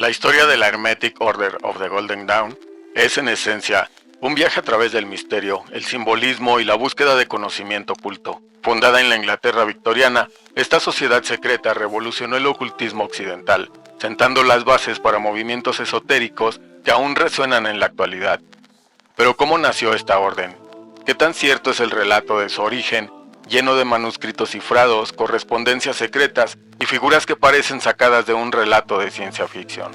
La historia de la Hermetic Order of the Golden Dawn es, en esencia, un viaje a través del misterio, el simbolismo y la búsqueda de conocimiento oculto. Fundada en la Inglaterra victoriana, esta sociedad secreta revolucionó el ocultismo occidental, sentando las bases para movimientos esotéricos que aún resuenan en la actualidad. Pero ¿cómo nació esta orden? ¿Qué tan cierto es el relato de su origen, lleno de manuscritos cifrados, correspondencias secretas y figuras que parecen sacadas de un relato de ciencia ficción?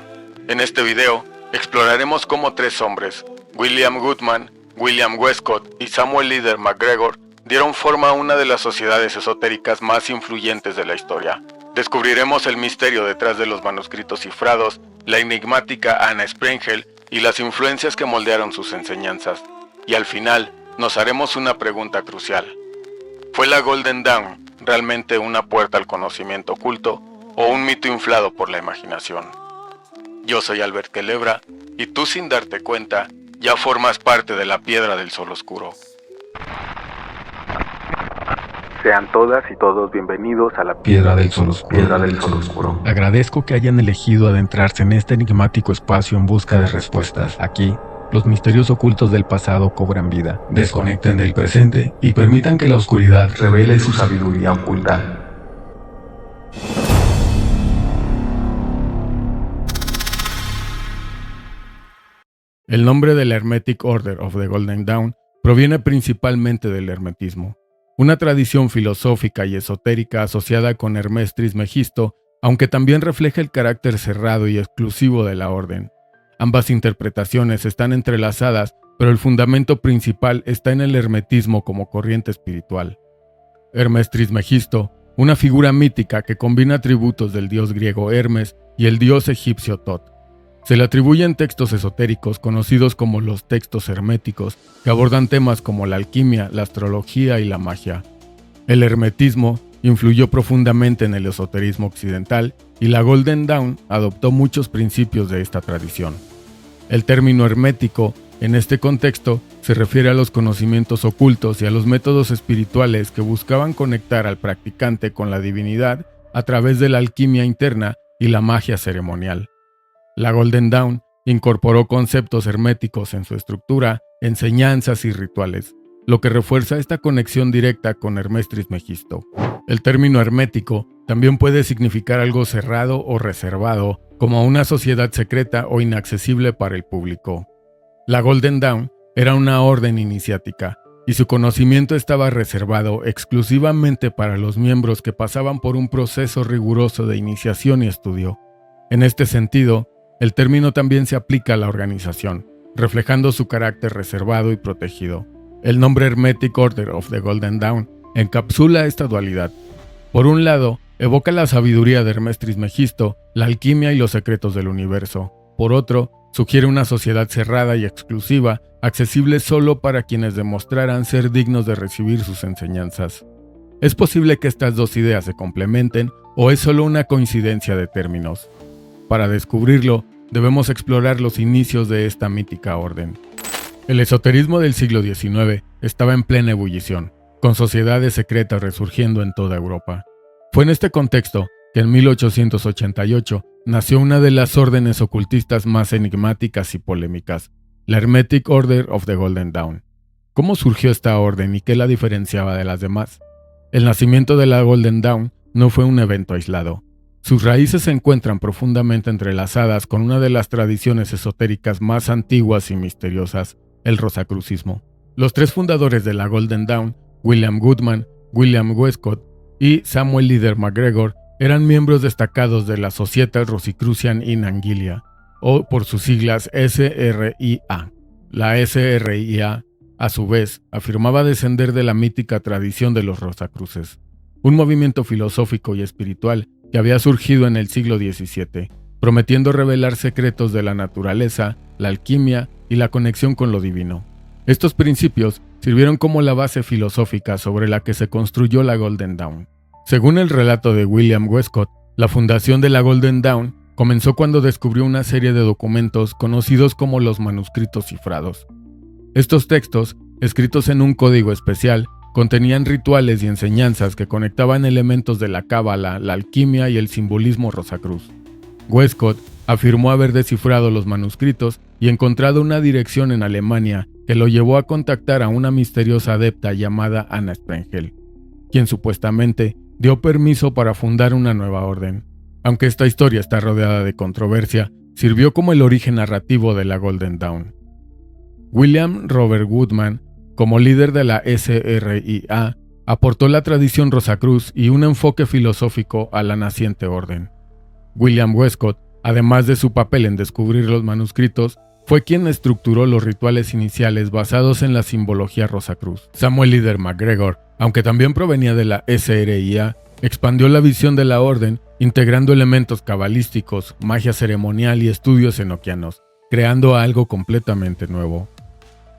En este video, exploraremos cómo tres hombres, William Goodman, William Westcott y Samuel Leader MacGregor, dieron forma a una de las sociedades esotéricas más influyentes de la historia. Descubriremos el misterio detrás de los manuscritos cifrados, la enigmática Anna Sprengel y las influencias que moldearon sus enseñanzas. Y al final, nos haremos una pregunta crucial. ¿Fue la Golden Dawn realmente una puerta al conocimiento oculto o un mito inflado por la imaginación? Yo soy Albert Quelebra y tú, sin darte cuenta, ya formas parte de la Piedra del Sol Oscuro. Sean todas y todos bienvenidos a la Piedra del Sol Oscuro. Piedra del Sol Oscuro. Agradezco que hayan elegido adentrarse en este enigmático espacio en busca de respuestas. Aquí, los misterios ocultos del pasado cobran vida. Desconecten del presente y permitan que la oscuridad revele su sabiduría oculta. El nombre de la Hermetic Order of the Golden Dawn proviene principalmente del hermetismo, una tradición filosófica y esotérica asociada con Hermes Trismegisto, aunque también refleja el carácter cerrado y exclusivo de la orden. Ambas interpretaciones están entrelazadas, pero el fundamento principal está en el hermetismo como corriente espiritual. Hermes Trismegisto, una figura mítica que combina atributos del dios griego Hermes y el dios egipcio Tot. Se le atribuyen textos esotéricos conocidos como los textos herméticos, que abordan temas como la alquimia, la astrología y la magia. El hermetismo influyó profundamente en el esoterismo occidental y la Golden Dawn adoptó muchos principios de esta tradición. El término hermético, en este contexto, se refiere a los conocimientos ocultos y a los métodos espirituales que buscaban conectar al practicante con la divinidad a través de la alquimia interna y la magia ceremonial. La Golden Dawn incorporó conceptos herméticos en su estructura, enseñanzas y rituales, lo que refuerza esta conexión directa con Hermes Trismegisto. El término hermético también puede significar algo cerrado o reservado, como una sociedad secreta o inaccesible para el público. La Golden Dawn era una orden iniciática, y su conocimiento estaba reservado exclusivamente para los miembros que pasaban por un proceso riguroso de iniciación y estudio. En este sentido, el término también se aplica a la organización, reflejando su carácter reservado y protegido. El nombre Hermetic Order of the Golden Dawn encapsula esta dualidad. Por un lado, evoca la sabiduría de Hermes Trismegisto, la alquimia y los secretos del universo. Por otro, sugiere una sociedad cerrada y exclusiva, accesible solo para quienes demostraran ser dignos de recibir sus enseñanzas. Es posible que estas dos ideas se complementen o es solo una coincidencia de términos. Para descubrirlo, debemos explorar los inicios de esta mítica orden. El esoterismo del siglo XIX estaba en plena ebullición, con sociedades secretas resurgiendo en toda Europa. Fue en este contexto que en 1888 nació una de las órdenes ocultistas más enigmáticas y polémicas, la Hermetic Order of the Golden Dawn. ¿Cómo surgió esta orden y qué la diferenciaba de las demás? El nacimiento de la Golden Dawn no fue un evento aislado. Sus raíces se encuentran profundamente entrelazadas con una de las tradiciones esotéricas más antiguas y misteriosas, el rosacrucismo. Los tres fundadores de la Golden Dawn, William Goodman, William Westcott y Samuel Leader MacGregor, eran miembros destacados de la Societas Rosicrucian in Anguilla, o por sus siglas SRIA. La SRIA, a su vez, afirmaba descender de la mítica tradición de los Rosacruces, un movimiento filosófico y espiritual que había surgido en el siglo XVII, prometiendo revelar secretos de la naturaleza, la alquimia y la conexión con lo divino. Estos principios sirvieron como la base filosófica sobre la que se construyó la Golden Dawn. Según el relato de William Westcott, la fundación de la Golden Dawn comenzó cuando descubrió una serie de documentos conocidos como los manuscritos cifrados. Estos textos, escritos en un código especial, contenían rituales y enseñanzas que conectaban elementos de la cábala, la alquimia y el simbolismo Rosacruz. Westcott afirmó haber descifrado los manuscritos y encontrado una dirección en Alemania que lo llevó a contactar a una misteriosa adepta llamada Anna Sprengel, quien supuestamente dio permiso para fundar una nueva orden. Aunque esta historia está rodeada de controversia, sirvió como el origen narrativo de la Golden Dawn. William Robert Woodman, como líder de la SRIA, aportó la tradición Rosacruz y un enfoque filosófico a la naciente orden. William Westcott, además de su papel en descubrir los manuscritos, fue quien estructuró los rituales iniciales basados en la simbología Rosacruz. Samuel Lider MacGregor, aunque también provenía de la SRIA, expandió la visión de la orden, integrando elementos cabalísticos, magia ceremonial y estudios enoquianos, creando algo completamente nuevo.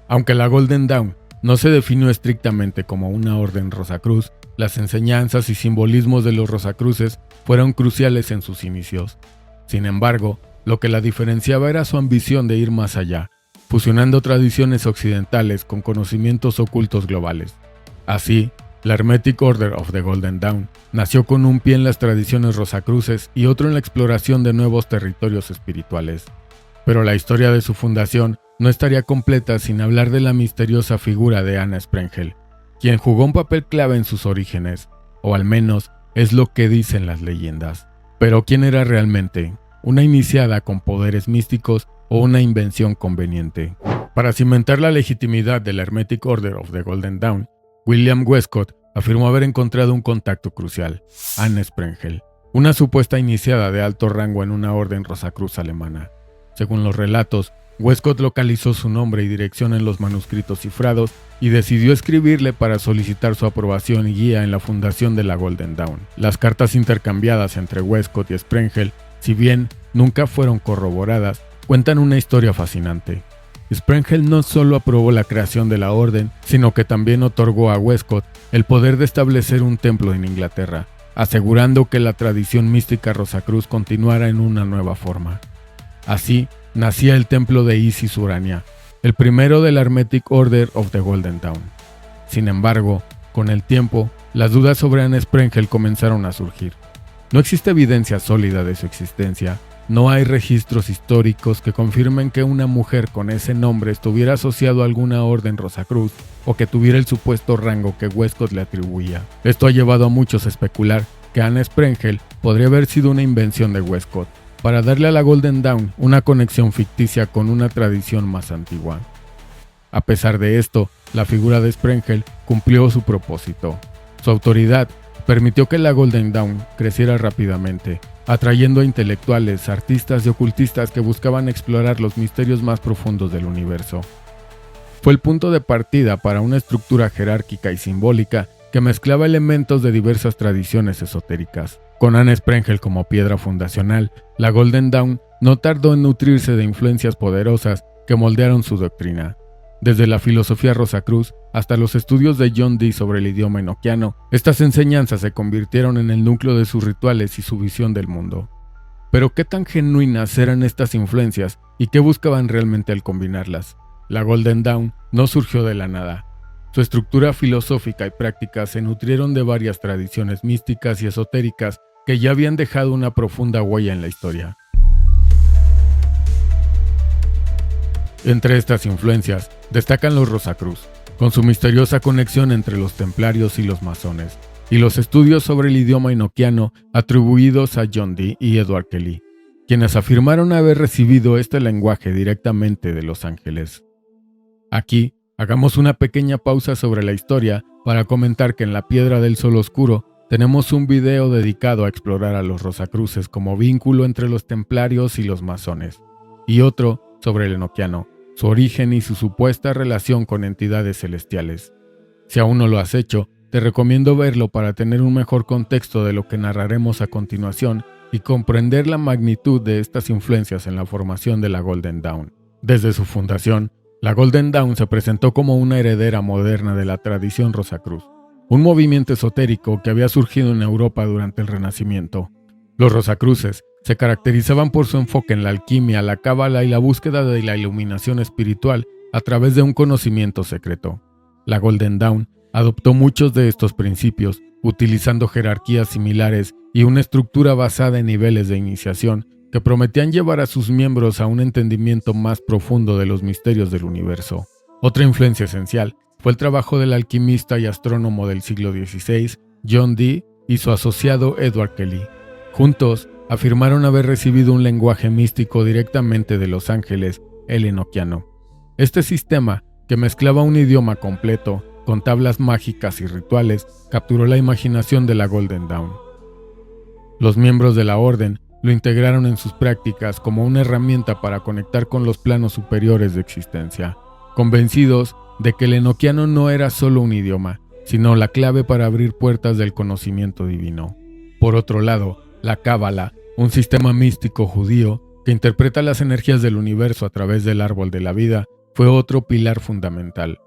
Aunque la Golden Dawn no se definió estrictamente como una orden Rosacruz, las enseñanzas y simbolismos de los Rosacruces fueron cruciales en sus inicios. Sin embargo, lo que la diferenciaba era su ambición de ir más allá, fusionando tradiciones occidentales con conocimientos ocultos globales. Así, la Hermetic Order of the Golden Dawn nació con un pie en las tradiciones rosacruces y otro en la exploración de nuevos territorios espirituales. Pero la historia de su fundación no estaría completa sin hablar de la misteriosa figura de Anna Sprengel, quien jugó un papel clave en sus orígenes, o al menos es lo que dicen las leyendas. Pero ¿quién era realmente? ¿Una iniciada con poderes místicos o una invención conveniente? Para cimentar la legitimidad de la Hermetic Order of the Golden Dawn, William Westcott afirmó haber encontrado un contacto crucial, Anna Sprengel, una supuesta iniciada de alto rango en una orden Rosacruz alemana. Según los relatos, Westcott localizó su nombre y dirección en los manuscritos cifrados y decidió escribirle para solicitar su aprobación y guía en la fundación de la Golden Dawn. Las cartas intercambiadas entre Westcott y Sprengel, si bien nunca fueron corroboradas, cuentan una historia fascinante. Sprengel no solo aprobó la creación de la orden, sino que también otorgó a Westcott el poder de establecer un templo en Inglaterra, asegurando que la tradición mística Rosacruz continuara en una nueva forma. Así, nacía el templo de Isis Urania, el primero de la Hermetic Order of the Golden Dawn. Sin embargo, con el tiempo, las dudas sobre Anna Sprengel comenzaron a surgir. No existe evidencia sólida de su existencia. No hay registros históricos que confirmen que una mujer con ese nombre estuviera asociado a alguna orden Rosacruz o que tuviera el supuesto rango que Westcott le atribuía. Esto ha llevado a muchos a especular que Anna Sprengel podría haber sido una invención de Westcott para darle a la Golden Dawn una conexión ficticia con una tradición más antigua. A pesar de esto, la figura de Sprengel cumplió su propósito. Su autoridad permitió que la Golden Dawn creciera rápidamente, atrayendo a intelectuales, artistas y ocultistas que buscaban explorar los misterios más profundos del universo. Fue el punto de partida para una estructura jerárquica y simbólica que mezclaba elementos de diversas tradiciones esotéricas. Con Anna Sprengel como piedra fundacional, la Golden Dawn no tardó en nutrirse de influencias poderosas que moldearon su doctrina. Desde la filosofía Rosacruz hasta los estudios de John Dee sobre el idioma enoquiano, estas enseñanzas se convirtieron en el núcleo de sus rituales y su visión del mundo. Pero ¿qué tan genuinas eran estas influencias y qué buscaban realmente al combinarlas? La Golden Dawn no surgió de la nada. Su estructura filosófica y práctica se nutrieron de varias tradiciones místicas y esotéricas que ya habían dejado una profunda huella en la historia. Entre estas influencias destacan los Rosacruz, con su misteriosa conexión entre los templarios y los masones, y los estudios sobre el idioma enoquiano atribuidos a John Dee y Edward Kelly, quienes afirmaron haber recibido este lenguaje directamente de los ángeles. Aquí, hagamos una pequeña pausa sobre la historia para comentar que en la Piedra del Sol Oscuro tenemos un video dedicado a explorar a los Rosacruces como vínculo entre los templarios y los masones, y otro sobre el enoquiano, su origen y su supuesta relación con entidades celestiales. Si aún no lo has hecho, te recomiendo verlo para tener un mejor contexto de lo que narraremos a continuación y comprender la magnitud de estas influencias en la formación de la Golden Dawn. Desde su fundación, la Golden Dawn se presentó como una heredera moderna de la tradición Rosacruz, un movimiento esotérico que había surgido en Europa durante el Renacimiento. Los Rosacruces se caracterizaban por su enfoque en la alquimia, la cábala y la búsqueda de la iluminación espiritual a través de un conocimiento secreto. La Golden Dawn adoptó muchos de estos principios, utilizando jerarquías similares y una estructura basada en niveles de iniciación que prometían llevar a sus miembros a un entendimiento más profundo de los misterios del universo. Otra influencia esencial fue el trabajo del alquimista y astrónomo del siglo XVI, John Dee, y su asociado Edward Kelly. Juntos, afirmaron haber recibido un lenguaje místico directamente de los ángeles, el enoquiano. Este sistema, que mezclaba un idioma completo con tablas mágicas y rituales, capturó la imaginación de la Golden Dawn. Los miembros de la orden lo integraron en sus prácticas como una herramienta para conectar con los planos superiores de existencia, convencidos de que el enoquiano no era solo un idioma, sino la clave para abrir puertas del conocimiento divino. Por otro lado, la Cábala, un sistema místico judío que interpreta las energías del universo a través del árbol de la vida, fue otro pilar fundamental.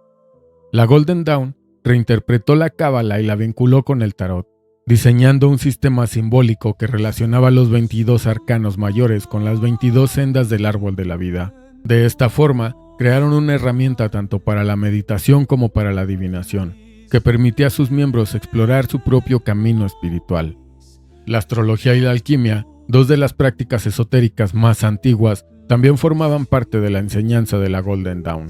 La Golden Dawn reinterpretó la Cábala y la vinculó con el tarot, diseñando un sistema simbólico que relacionaba los 22 arcanos mayores con las 22 sendas del árbol de la vida. De esta forma, crearon una herramienta tanto para la meditación como para la adivinación, que permitía a sus miembros explorar su propio camino espiritual. La astrología y la alquimia, dos de las prácticas esotéricas más antiguas, también formaban parte de la enseñanza de la Golden Dawn.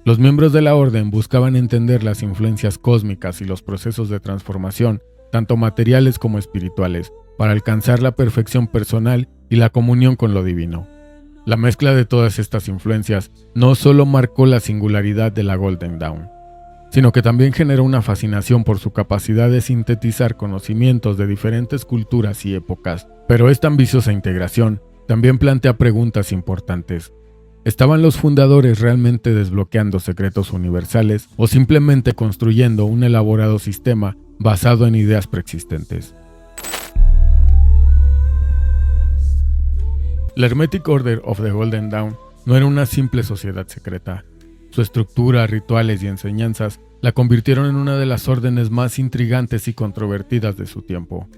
Los miembros de la orden buscaban entender las influencias cósmicas y los procesos de transformación, tanto materiales como espirituales, para alcanzar la perfección personal y la comunión con lo divino. La mezcla de todas estas influencias no solo marcó la singularidad de la Golden Dawn, sino que también generó una fascinación por su capacidad de sintetizar conocimientos de diferentes culturas y épocas. Pero esta ambiciosa integración también plantea preguntas importantes. ¿Estaban los fundadores realmente desbloqueando secretos universales o simplemente construyendo un elaborado sistema basado en ideas preexistentes? La Hermetic Order of the Golden Dawn no era una simple sociedad secreta. Su estructura, rituales y enseñanzas la convirtieron en una de las órdenes más intrigantes y controvertidas de su tiempo.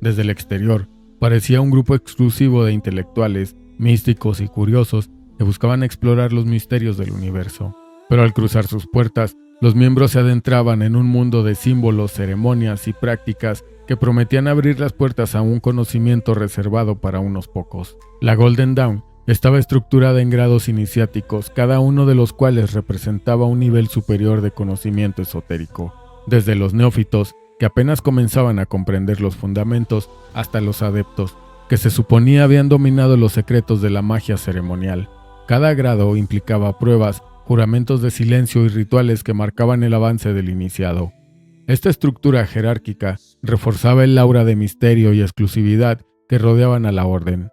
Desde el exterior, parecía un grupo exclusivo de intelectuales, místicos y curiosos que buscaban explorar los misterios del universo. Pero al cruzar sus puertas, los miembros se adentraban en un mundo de símbolos, ceremonias y prácticas que prometían abrir las puertas a un conocimiento reservado para unos pocos. La Golden Dawn estaba estructurada en grados iniciáticos, cada uno de los cuales representaba un nivel superior de conocimiento esotérico, desde los neófitos, que apenas comenzaban a comprender los fundamentos, hasta los adeptos, que se suponía habían dominado los secretos de la magia ceremonial. Cada grado implicaba pruebas, juramentos de silencio y rituales que marcaban el avance del iniciado. Esta estructura jerárquica reforzaba el aura de misterio y exclusividad que rodeaban a la orden.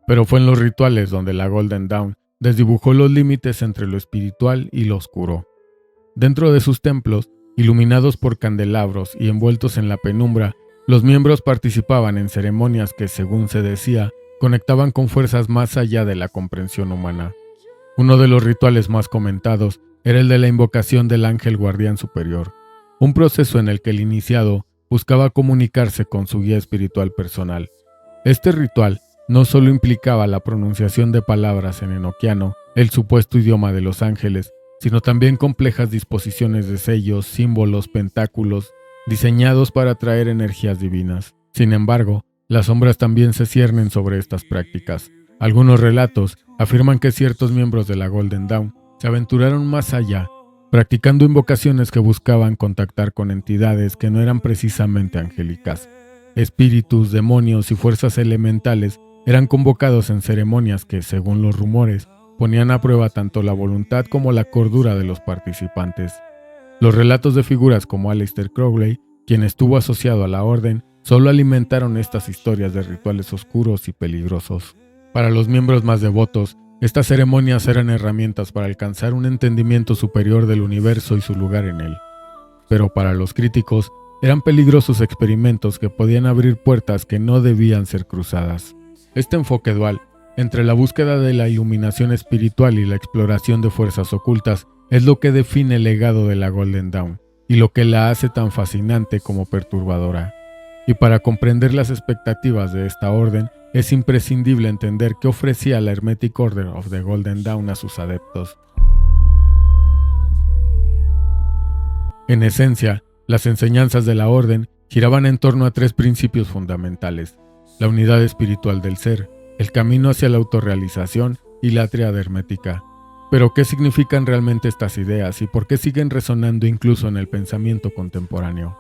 Pero fue en los rituales donde la Golden Dawn desdibujó los límites entre lo espiritual y lo oscuro. Dentro de sus templos, iluminados por candelabros y envueltos en la penumbra, los miembros participaban en ceremonias que, según se decía, conectaban con fuerzas más allá de la comprensión humana. Uno de los rituales más comentados era el de la invocación del ángel guardián superior, un proceso en el que el iniciado buscaba comunicarse con su guía espiritual personal. Este ritual no solo implicaba la pronunciación de palabras en enoquiano, el supuesto idioma de los ángeles, sino también complejas disposiciones de sellos, símbolos, pentáculos, diseñados para atraer energías divinas. Sin embargo, las sombras también se ciernen sobre estas prácticas. Algunos relatos afirman que ciertos miembros de la Golden Dawn se aventuraron más allá, practicando invocaciones que buscaban contactar con entidades que no eran precisamente angélicas. Espíritus, demonios y fuerzas elementales eran convocados en ceremonias que, según los rumores, ponían a prueba tanto la voluntad como la cordura de los participantes. Los relatos de figuras como Aleister Crowley, quien estuvo asociado a la orden, solo alimentaron estas historias de rituales oscuros y peligrosos. Para los miembros más devotos, estas ceremonias eran herramientas para alcanzar un entendimiento superior del universo y su lugar en él. Pero para los críticos, eran peligrosos experimentos que podían abrir puertas que no debían ser cruzadas. Este enfoque dual, entre la búsqueda de la iluminación espiritual y la exploración de fuerzas ocultas, es lo que define el legado de la Golden Dawn y lo que la hace tan fascinante como perturbadora. Y para comprender las expectativas de esta orden, es imprescindible entender qué ofrecía la Hermetic Order of the Golden Dawn a sus adeptos. En esencia, las enseñanzas de la orden giraban en torno a tres principios fundamentales: la unidad espiritual del ser, el camino hacia la autorrealización y la tríada hermética. Pero, ¿qué significan realmente estas ideas y por qué siguen resonando incluso en el pensamiento contemporáneo?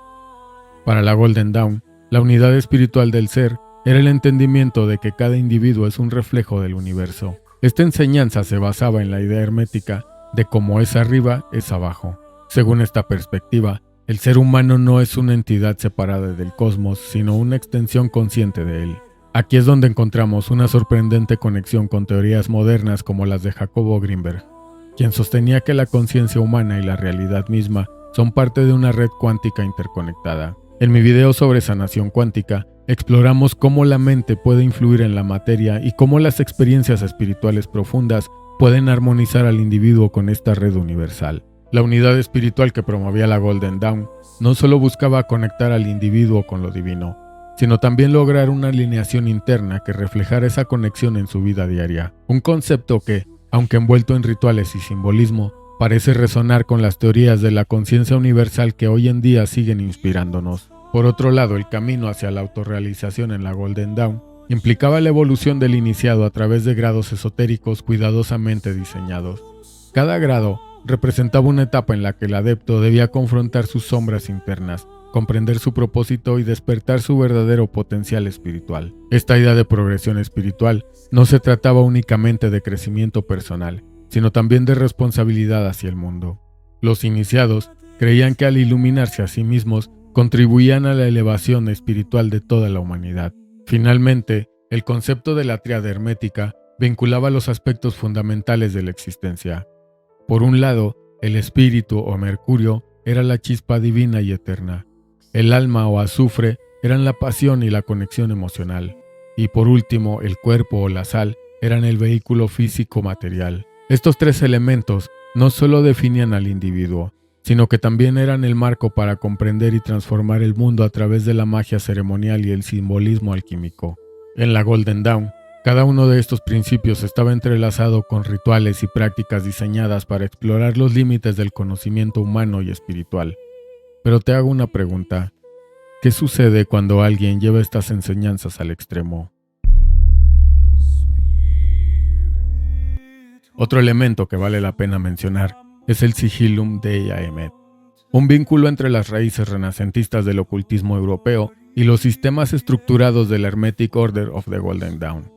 Para la Golden Dawn, la unidad espiritual del ser era el entendimiento de que cada individuo es un reflejo del universo. Esta enseñanza se basaba en la idea hermética de cómo es arriba, es abajo. Según esta perspectiva, el ser humano no es una entidad separada del cosmos, sino una extensión consciente de él. Aquí es donde encontramos una sorprendente conexión con teorías modernas como las de Jacobo Greenberg, quien sostenía que la conciencia humana y la realidad misma son parte de una red cuántica interconectada. En mi video sobre sanación cuántica, exploramos cómo la mente puede influir en la materia y cómo las experiencias espirituales profundas pueden armonizar al individuo con esta red universal. La unidad espiritual que promovía la Golden Dawn no solo buscaba conectar al individuo con lo divino, sino también lograr una alineación interna que reflejara esa conexión en su vida diaria. Un concepto que, aunque envuelto en rituales y simbolismo, parece resonar con las teorías de la conciencia universal que hoy en día siguen inspirándonos. Por otro lado, el camino hacia la autorrealización en la Golden Dawn implicaba la evolución del iniciado a través de grados esotéricos cuidadosamente diseñados. Cada grado representaba una etapa en la que el adepto debía confrontar sus sombras internas, comprender su propósito y despertar su verdadero potencial espiritual. Esta idea de progresión espiritual no se trataba únicamente de crecimiento personal, sino también de responsabilidad hacia el mundo. Los iniciados creían que al iluminarse a sí mismos, contribuían a la elevación espiritual de toda la humanidad. Finalmente, el concepto de la tríada hermética vinculaba los aspectos fundamentales de la existencia. Por un lado, el espíritu o Mercurio era la chispa divina y eterna. El alma o azufre eran la pasión y la conexión emocional. Y por último, el cuerpo o la sal eran el vehículo físico material. Estos tres elementos no solo definían al individuo, sino que también eran el marco para comprender y transformar el mundo a través de la magia ceremonial y el simbolismo alquímico. En la Golden Dawn, cada uno de estos principios estaba entrelazado con rituales y prácticas diseñadas para explorar los límites del conocimiento humano y espiritual. Pero te hago una pregunta. ¿Qué sucede cuando alguien lleva estas enseñanzas al extremo? Otro elemento que vale la pena mencionar es el Sigillum Dei Haemet, un vínculo entre las raíces renacentistas del ocultismo europeo y los sistemas estructurados del Hermetic Order of the Golden Dawn.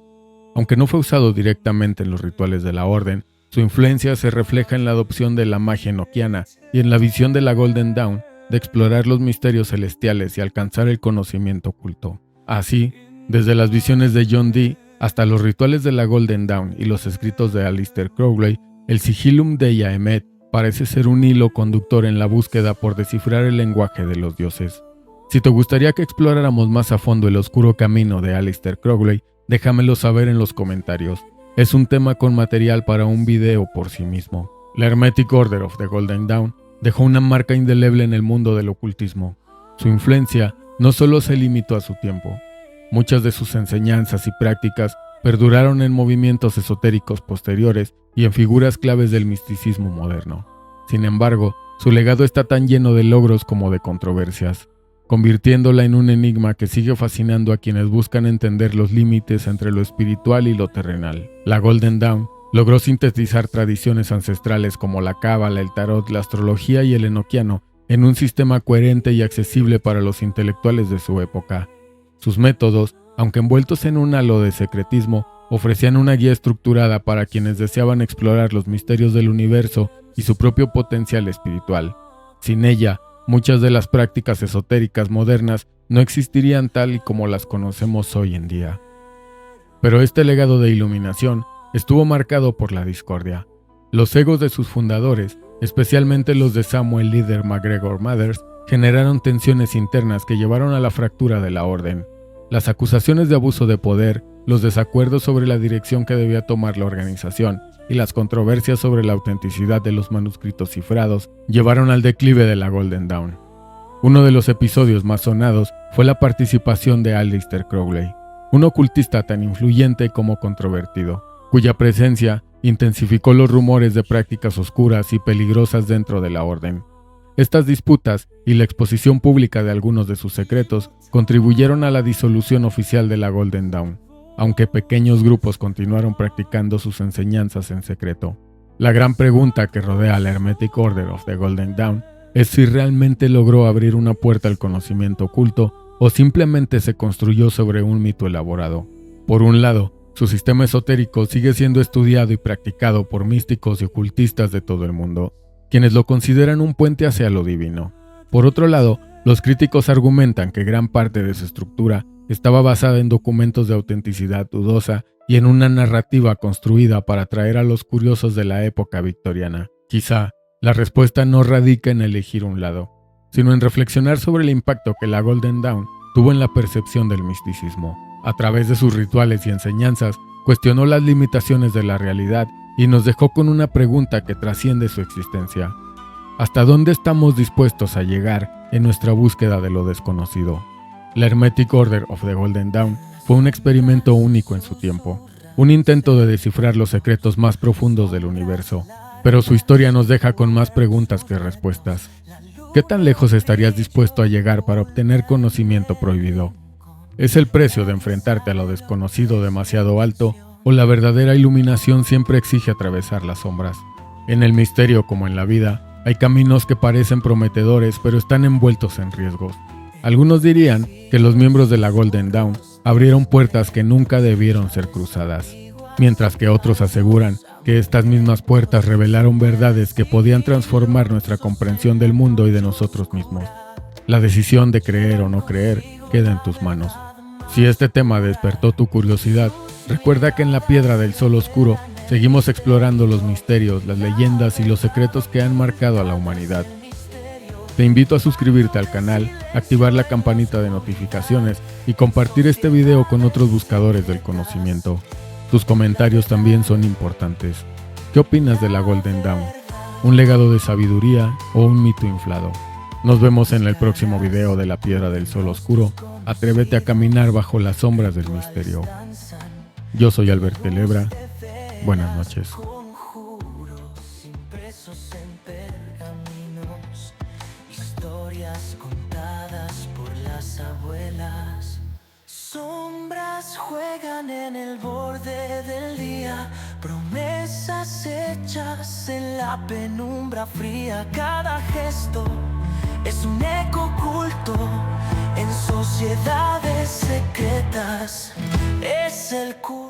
Aunque no fue usado directamente en los rituales de la orden, su influencia se refleja en la adopción de la magia enoquiana y en la visión de la Golden Dawn de explorar los misterios celestiales y alcanzar el conocimiento oculto. Así, desde las visiones de John Dee hasta los rituales de la Golden Dawn y los escritos de Aleister Crowley, el Sigillum Dei Haemet parece ser un hilo conductor en la búsqueda por descifrar el lenguaje de los dioses. Si te gustaría que exploráramos más a fondo el oscuro camino de Aleister Crowley, déjamelo saber en los comentarios. Es un tema con material para un video por sí mismo. La Hermetic Order of the Golden Dawn dejó una marca indeleble en el mundo del ocultismo. Su influencia no solo se limitó a su tiempo. Muchas de sus enseñanzas y prácticas perduraron en movimientos esotéricos posteriores y en figuras claves del misticismo moderno. Sin embargo, su legado está tan lleno de logros como de controversias, convirtiéndola en un enigma que sigue fascinando a quienes buscan entender los límites entre lo espiritual y lo terrenal. La Golden Dawn logró sintetizar tradiciones ancestrales como la cábala, el tarot, la astrología y el enoquiano en un sistema coherente y accesible para los intelectuales de su época. Sus métodos, aunque envueltos en un halo de secretismo, ofrecían una guía estructurada para quienes deseaban explorar los misterios del universo y su propio potencial espiritual. Sin ella, muchas de las prácticas esotéricas modernas no existirían tal y como las conocemos hoy en día. Pero este legado de iluminación estuvo marcado por la discordia. Los egos de sus fundadores, especialmente los de Samuel Leader MacGregor Mathers, generaron tensiones internas que llevaron a la fractura de la orden. Las acusaciones de abuso de poder, los desacuerdos sobre la dirección que debía tomar la organización y las controversias sobre la autenticidad de los manuscritos cifrados llevaron al declive de la Golden Dawn. Uno de los episodios más sonados fue la participación de Aleister Crowley, un ocultista tan influyente como controvertido, cuya presencia intensificó los rumores de prácticas oscuras y peligrosas dentro de la orden. Estas disputas y la exposición pública de algunos de sus secretos contribuyeron a la disolución oficial de la Golden Dawn. aunque pequeños grupos continuaron practicando sus enseñanzas en secreto. La gran pregunta que rodea al Hermetic Order of the Golden Dawn es si realmente logró abrir una puerta al conocimiento oculto o simplemente se construyó sobre un mito elaborado. Por un lado, su sistema esotérico sigue siendo estudiado y practicado por místicos y ocultistas de todo el mundo, quienes lo consideran un puente hacia lo divino. Por otro lado, los críticos argumentan que gran parte de su estructura estaba basada en documentos de autenticidad dudosa y en una narrativa construida para atraer a los curiosos de la época victoriana. Quizá, la respuesta no radica en elegir un lado, sino en reflexionar sobre el impacto que la Golden Dawn tuvo en la percepción del misticismo. A través de sus rituales y enseñanzas, cuestionó las limitaciones de la realidad y nos dejó con una pregunta que trasciende su existencia. ¿Hasta dónde estamos dispuestos a llegar en nuestra búsqueda de lo desconocido? La Hermetic Order of the Golden Dawn fue un experimento único en su tiempo, un intento de descifrar los secretos más profundos del universo, pero su historia nos deja con más preguntas que respuestas. ¿Qué tan lejos estarías dispuesto a llegar para obtener conocimiento prohibido? ¿Es el precio de enfrentarte a lo desconocido demasiado alto o la verdadera iluminación siempre exige atravesar las sombras? En el misterio como en la vida, hay caminos que parecen prometedores pero están envueltos en riesgos. Algunos dirían que los miembros de la Golden Dawn abrieron puertas que nunca debieron ser cruzadas, mientras que otros aseguran que estas mismas puertas revelaron verdades que podían transformar nuestra comprensión del mundo y de nosotros mismos. La decisión de creer o no creer queda en tus manos. Si este tema despertó tu curiosidad, recuerda que en La Piedra del Sol Oscuro seguimos explorando los misterios, las leyendas y los secretos que han marcado a la humanidad. Te invito a suscribirte al canal, activar la campanita de notificaciones y compartir este video con otros buscadores del conocimiento. Tus comentarios también son importantes. ¿Qué opinas de la Golden Dawn? ¿Un legado de sabiduría o un mito inflado? Nos vemos en el próximo video de La Piedra del Sol Oscuro. Atrévete a caminar bajo las sombras del misterio. Yo soy Albert Telebra. Buenas noches. Historias contadas por las abuelas. Sombras juegan en el borde del día, promesas hechas en la penumbra fría. Cada gesto es un eco oculto en sociedades secretas. Es el culto.